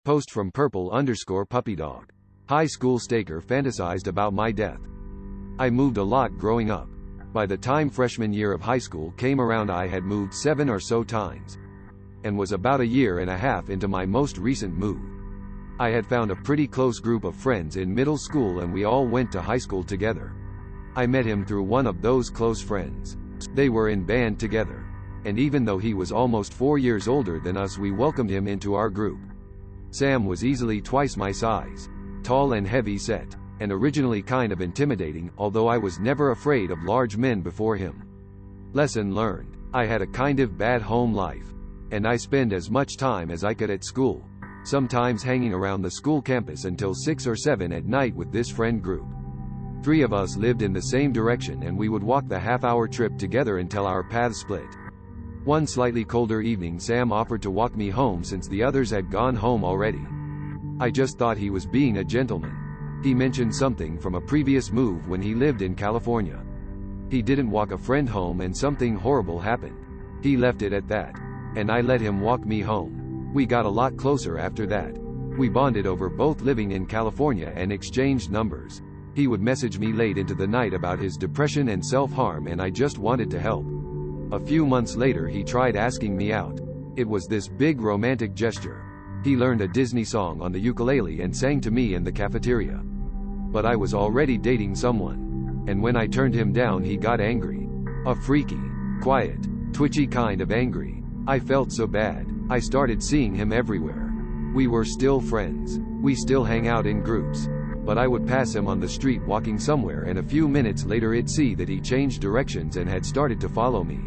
Post from purple_puppydog. High school staker fantasized about my death. I moved a lot growing up. By the time freshman year of high school came around, I had moved 7 or so times, and was about a year and a half into my most recent move. I had found a pretty close group of friends in middle school, and we all went to high school together. I met him through one of those close friends. They were in band together, and even though he was almost 4 years older than us, we welcomed him into our group. Sam was easily twice my size, tall and heavy set, and originally kind of intimidating, although I was never afraid of large men before him. Lesson learned. I had a kind of bad home life, and I spent as much time as I could at school, sometimes hanging around the school campus until 6 or 7 at night with this friend group. 3 of us lived in the same direction, and we would walk the half-hour trip together until our paths split. One slightly colder evening, Sam offered to walk me home since the others had gone home already. I just thought he was being a gentleman. He mentioned something from a previous move when he lived in California. He didn't walk a friend home and something horrible happened. He left it at that, and I let him walk me home. We got a lot closer after that. We bonded over both living in California and exchanged numbers. He would message me late into the night about his depression and self-harm, and I just wanted to help. A few months later, he tried asking me out. It was this big romantic gesture. He learned a Disney song on the ukulele and sang to me in the cafeteria. But I was already dating someone, and when I turned him down, he got angry. A freaky, quiet, twitchy kind of angry. I felt so bad. I started seeing him everywhere. We were still friends. We still hang out in groups. But I would pass him on the street walking somewhere, and a few minutes later it'd see that he changed directions and had started to follow me.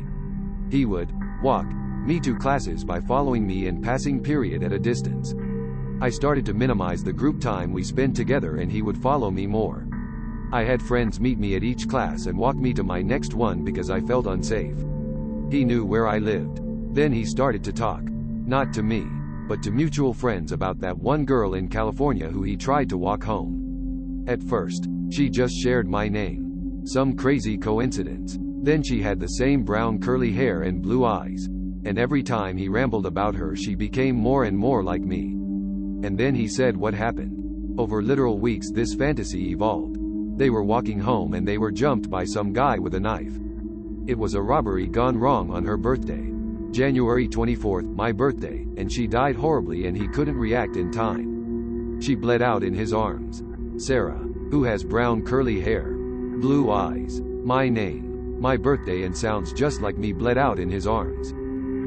He would walk me to classes by following me in passing period at a distance. I started to minimize the group time we spent together, and he would follow me more. I had friends meet me at each class and walk me to my next one because I felt unsafe. He knew where I lived. Then he started to talk, not to me, but to mutual friends, about that one girl in California who he tried to walk home. At first, she just shared my name. Some crazy coincidence. Then she had the same brown curly hair and blue eyes. And every time he rambled about her, she became more and more like me. And then he said what happened. Over literal weeks this fantasy evolved. They were walking home and they were jumped by some guy with a knife. It was a robbery gone wrong on her birthday. January 24th, my birthday, and she died horribly and he couldn't react in time. She bled out in his arms. Sarah, who has brown curly hair, blue eyes, my name, my birthday, and sounds just like me, bled out in his arms.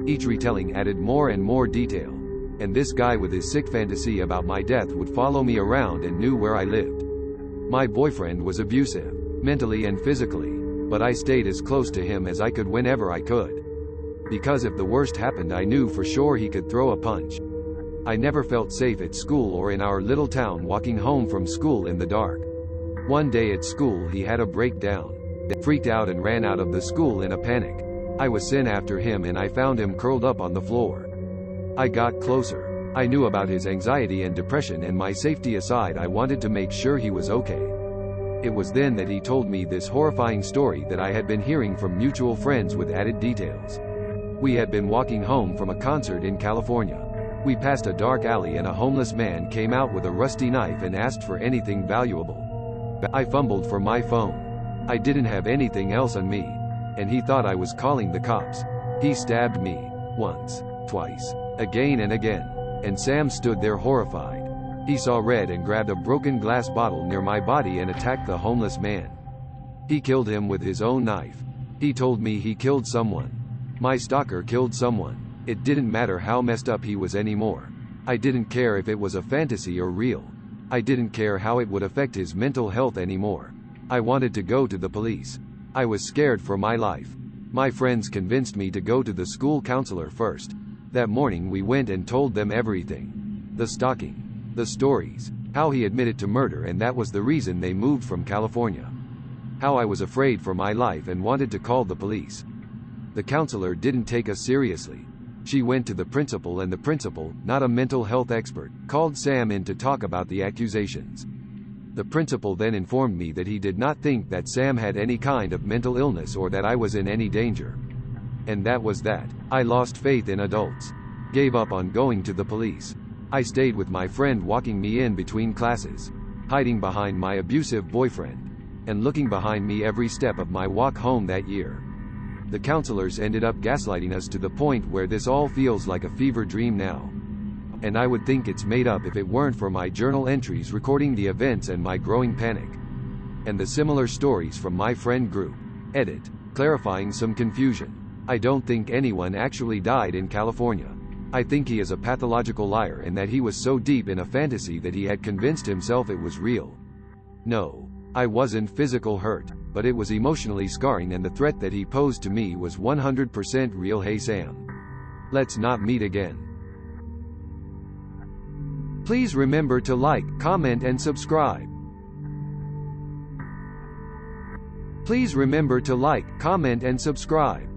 Each retelling added more and more detail. And this guy with his sick fantasy about my death would follow me around and knew where I lived. My boyfriend was abusive, mentally and physically, but I stayed as close to him as I could whenever I could. Because if the worst happened, I knew for sure he could throw a punch. I never felt safe at school or in our little town walking home from school in the dark. One day at school he had a breakdown, freaked out and ran out of the school in a panic. I was sent after him and I found him curled up on the floor. I got closer. I knew about his anxiety and depression, and my safety aside, I wanted to make sure he was okay. It was then that he told me this horrifying story that I had been hearing from mutual friends with added details. We had been walking home from a concert in California. We passed a dark alley and a homeless man came out with a rusty knife and asked for anything valuable. I fumbled for my phone. I didn't have anything else on me, and he thought I was calling the cops. He stabbed me, once, twice, again and again, and Sam stood there horrified. He saw red and grabbed a broken glass bottle near my body and attacked the homeless man. He killed him with his own knife. He told me he killed someone. My stalker killed someone. It didn't matter how messed up he was anymore. I didn't care if it was a fantasy or real. I didn't care how it would affect his mental health anymore. I wanted to go to the police. I was scared for my life. My friends convinced me to go to the school counselor first. That morning we went and told them everything. The stalking, the stories, how he admitted to murder, and that was the reason they moved from California. How I was afraid for my life and wanted to call the police. The counselor didn't take us seriously. She went to the principal, and the principal, not a mental health expert, called Sam in to talk about the accusations. The principal then informed me that he did not think that Sam had any kind of mental illness or that I was in any danger. And that was that. I lost faith in adults. Gave up on going to the police. I stayed with my friend walking me in between classes, hiding behind my abusive boyfriend, and looking behind me every step of my walk home that year. The counselors ended up gaslighting us to the point where this all feels like a fever dream now. And I would think it's made up if it weren't for my journal entries recording the events and my growing panic. And the similar stories from my friend group. Edit. Clarifying some confusion. I don't think anyone actually died in California. I think he is a pathological liar and that he was so deep in a fantasy that he had convinced himself it was real. No. I wasn't physical hurt, but it was emotionally scarring, and the threat that he posed to me was 100% real. Hey Sam. Let's not meet again. Please remember to like, comment and subscribe. Please remember to like, comment and subscribe.